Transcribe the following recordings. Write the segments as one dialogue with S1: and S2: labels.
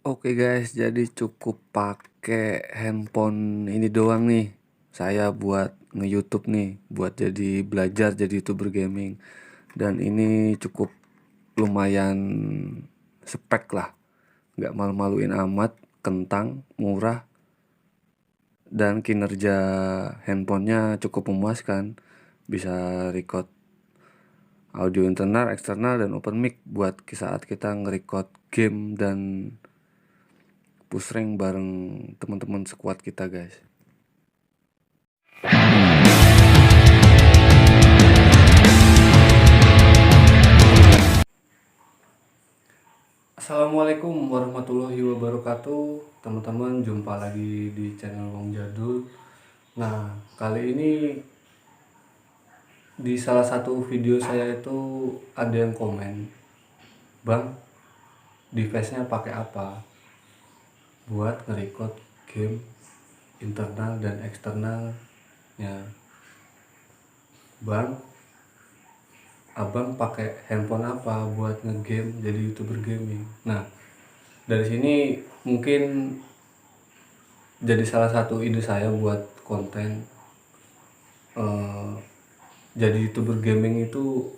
S1: Oke guys, jadi cukup pakai handphone ini doang nih. Saya buat nge-YouTube nih, buat jadi belajar jadi YouTuber gaming. Dan ini cukup lumayan spek lah, nggak malu-maluin amat, kentang, murah, dan kinerja handphonenya cukup memuaskan. Bisa record audio internal, eksternal, dan open mic buat saat kita nge-record game dan push rank bareng teman-teman squad kita guys. Assalamualaikum warahmatullahi wabarakatuh. Teman-teman, jumpa lagi di channel Wong Jadul. Nah, kali ini di salah satu video saya itu ada yang komen, "Bang, device-nya pakai apa buat nge-record game internal dan eksternalnya? Bang, abang pakai handphone apa buat nge-game jadi YouTuber gaming?" Nah, dari sini mungkin jadi salah satu ide saya buat konten jadi YouTuber gaming itu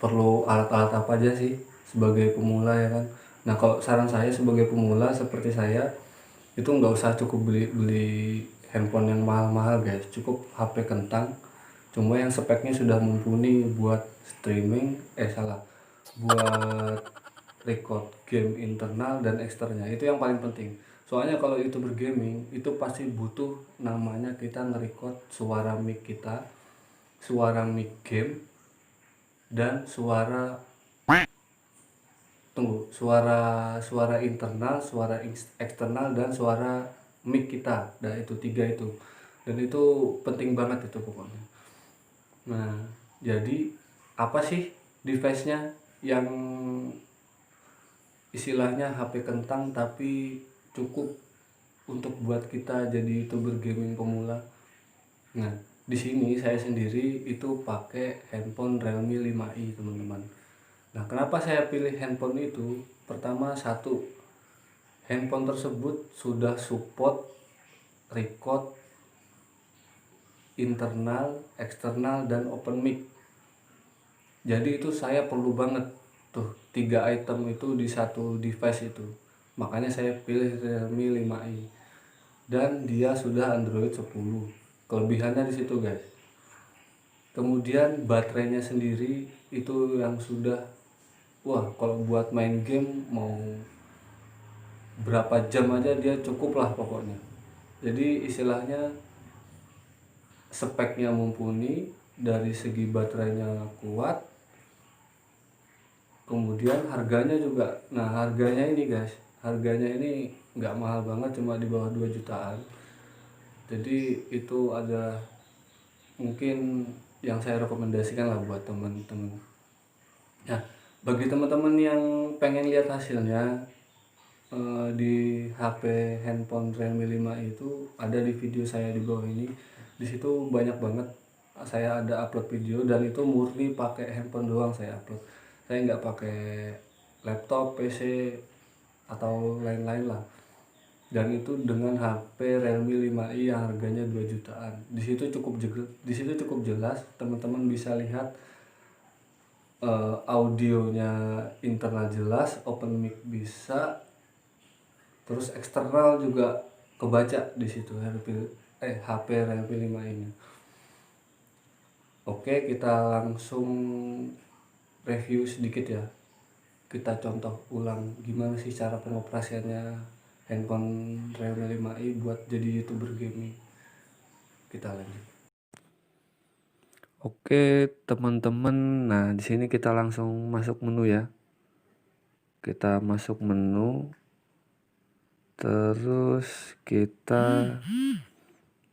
S1: perlu alat-alat apa aja sih sebagai pemula, ya kan? Nah, kalau saran saya sebagai pemula seperti saya itu nggak usah cukup beli handphone yang mahal-mahal guys, cukup HP kentang, cuma yang speknya sudah mumpuni buat streaming, buat record game internal dan eksternalnya, itu yang paling penting. Soalnya kalau YouTuber gaming itu pasti butuh namanya kita nge-record suara mic kita, suara mic game, dan suara internal, suara eksternal, dan suara mic kita. Nah, itu tiga itu. Dan itu penting banget itu pokoknya. Nah, jadi apa sih device-nya yang istilahnya HP kentang tapi cukup untuk buat kita jadi YouTuber gaming pemula? Nah, di sini saya sendiri itu pakai handphone Realme 5i, teman-teman. Nah, kenapa saya pilih handphone itu? Pertama, satu, handphone tersebut sudah support record internal, eksternal, dan open mic. Jadi itu saya perlu banget tuh 3 item itu di satu device itu. Makanya saya pilih Realme 5i. Dan dia sudah Android 10. Kelebihannya di situ, guys. Kemudian baterainya sendiri itu yang sudah, wah, kalau buat main game mau berapa jam aja dia cukup lah pokoknya. Jadi istilahnya speknya mumpuni, dari segi baterainya kuat, kemudian harganya juga. Nah, harganya ini guys, harganya ini nggak mahal banget, cuma di bawah 2 jutaan. Jadi itu ada mungkin yang saya rekomendasikan lah buat teman-teman. Nah, bagi teman-teman yang pengen lihat hasilnya, di HP handphone Realme 5 itu ada di video saya di bawah ini. Di situ banyak banget saya ada upload video, dan itu murni pakai handphone doang saya upload. Saya nggak pakai laptop, PC, atau lain-lain lah. Dan itu dengan HP Realme 5i yang harganya 2 jutaan. Di situ cukup jelas, teman-teman bisa lihat audionya internal jelas, open mic bisa, terus eksternal juga kebaca di situ HP Realme 5 ini. Oke, kita langsung review sedikit ya. Kita contoh ulang gimana sih cara pengoperasiannya handphone Realme 5i buat jadi YouTuber gaming. Kita lanjut. Oke, teman-teman. Nah, di sini kita langsung masuk menu ya. Kita masuk menu. Terus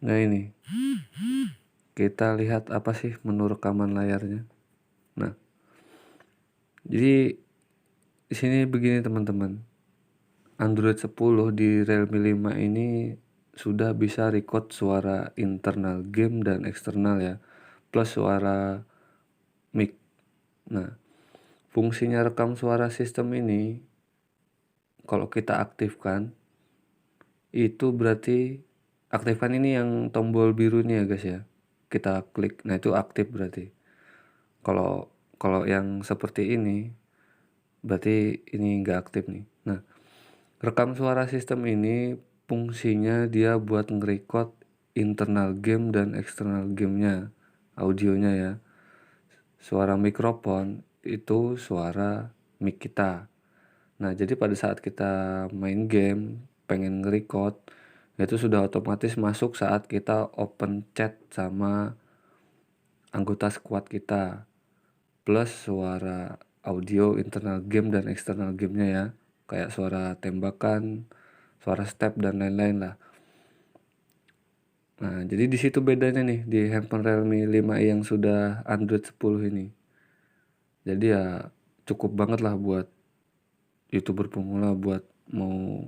S1: ini kita lihat apa sih menu rekaman layarnya. Nah, jadi di sini begini teman-teman. Android 10 di Realme 5 ini sudah bisa record suara internal game dan eksternal ya, plus suara mic. Nah, fungsinya rekam suara sistem ini kalau kita aktifkan, itu berarti aktifkan ini yang tombol biru ini ya guys ya. Kita klik, nah itu aktif berarti. Kalau kalau yang seperti ini, berarti ini nggak aktif nih. Nah, rekam suara sistem ini fungsinya dia buat nge-record internal game dan eksternal gamenya, audionya ya. Suara mikrofon itu suara mic kita. Nah, jadi pada saat kita main game, pengen nge-record, itu sudah otomatis masuk saat kita open chat sama anggota squad kita. Plus suara audio internal game dan eksternal gamenya ya. Kayak suara tembakan, suara step, dan lain-lain lah. Nah, jadi di situ bedanya nih di handphone Realme 5i yang sudah Android 10 ini. Jadi ya cukup banget lah buat YouTuber pemula, buat mau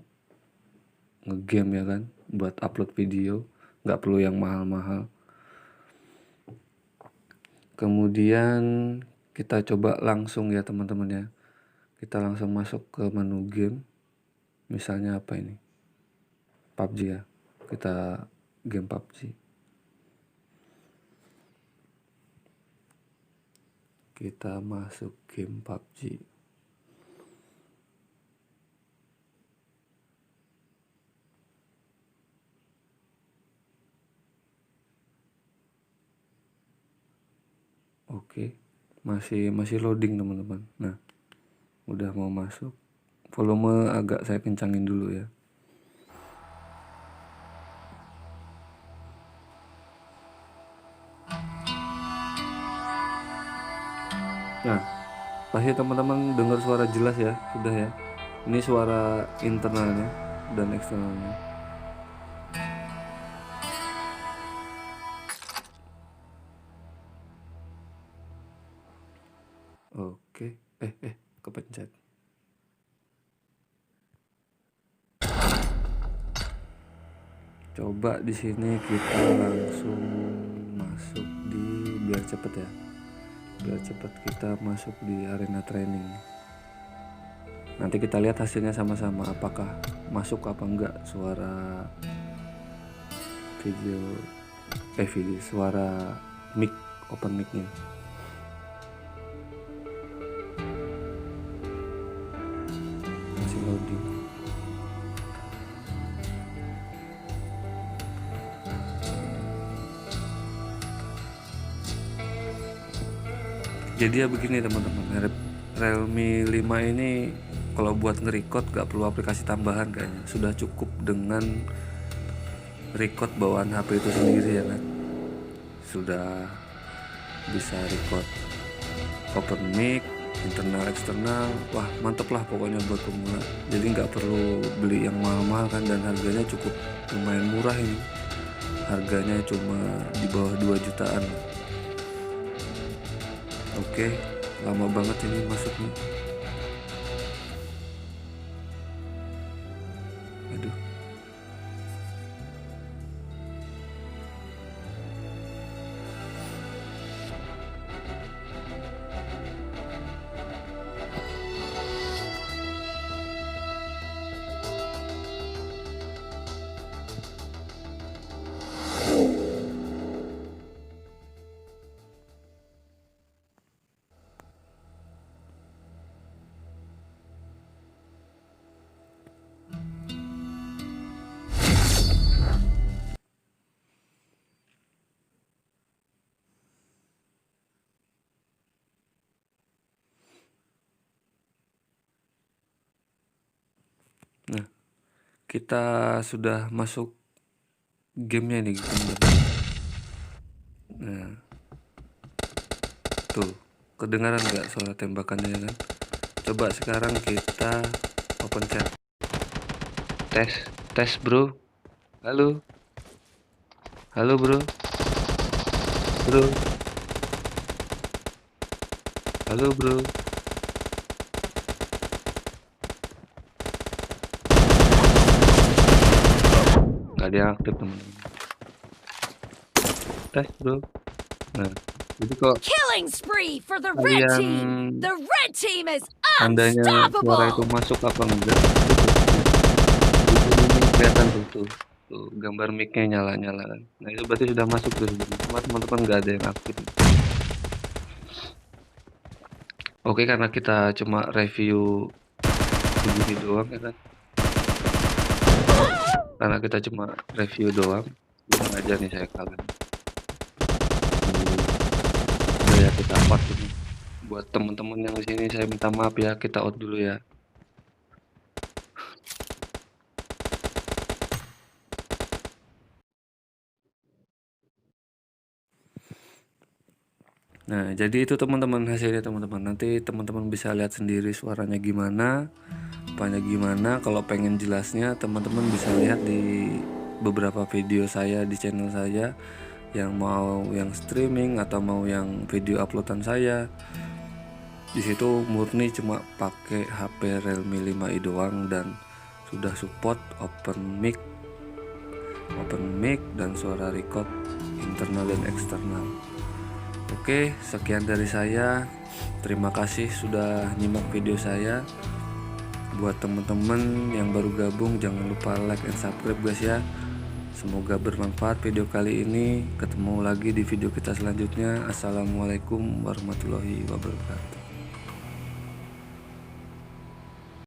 S1: ngegame ya kan, buat upload video, nggak perlu yang mahal-mahal. Kemudian kita coba langsung ya teman-teman ya, kita langsung masuk ke menu game. Misalnya apa ini, PUBG ya, kita game PUBG. Kita masuk game PUBG. Oke, masih loading teman-teman. Nah, udah mau masuk. Volume agak saya kencangin dulu ya. Nah, pasti teman-teman dengar suara jelas ya, sudah ya. Ini suara internalnya dan eksternalnya. Oke, kepencet. Coba di sini kita langsung masuk di, biar cepet ya. Biar cepet kita masuk di arena training. Nanti kita lihat hasilnya sama-sama, apakah masuk apa enggak suara video suara mic, open mic-nya. Masih loading. Jadi ya begini teman-teman, Realme 5 ini kalau buat nge-record gak perlu aplikasi tambahan kayaknya, sudah cukup dengan record bawaan HP itu sendiri ya kan. Sudah bisa record open mic, internal eksternal, wah mantep lah pokoknya buat pemula. Jadi nggak perlu beli yang mahal-mahal kan, dan harganya cukup lumayan murah ini. Harganya cuma di bawah 2 jutaan. Oke, lama banget ini masuknya. Aduh. Nah, kita sudah masuk gamenya nih teman-teman. Nah, tuh kedengaran nggak suara tembakannya kan? Coba sekarang kita open chat. Tes bro. Halo bro. Halo bro. Nggak ada yang aktif teman-teman. Tes bro. Nah, jadi kok
S2: Killing spree for the red team. The red team is
S1: tandanya suara itu
S2: unstoppable.
S1: masuk apa enggak, itu
S2: ini kelihatan tuh gambar mic-nya nyala-nyala kan. Nah itu berarti sudah masuk tuh sebenarnya, cuma teman-teman nggak ada yang aktif. Oke, karena kita cuma review begini doang ya kan, karena kita cuma review doang, bilang aja nih saya kalian. Udah ya kita out ini. Buat teman-teman yang di sini saya minta maaf ya, kita out dulu ya. Nah, jadi itu teman-teman hasilnya teman-teman. Nanti teman-teman bisa lihat sendiri suaranya gimana, apanya gimana. Kalau pengen jelasnya teman-teman bisa lihat di beberapa video saya di channel saya, yang mau yang streaming atau mau yang video uploadan saya. Di situ murni cuma pakai HP Realme 5i doang dan sudah support open mic dan suara record internal dan eksternal. Oke, sekian dari saya. Terima kasih sudah nyimak video saya. Buat teman-teman yang baru gabung, jangan lupa like and subscribe guys ya. Semoga bermanfaat video kali ini. Ketemu lagi di video kita selanjutnya. Assalamualaikum warahmatullahi wabarakatuh.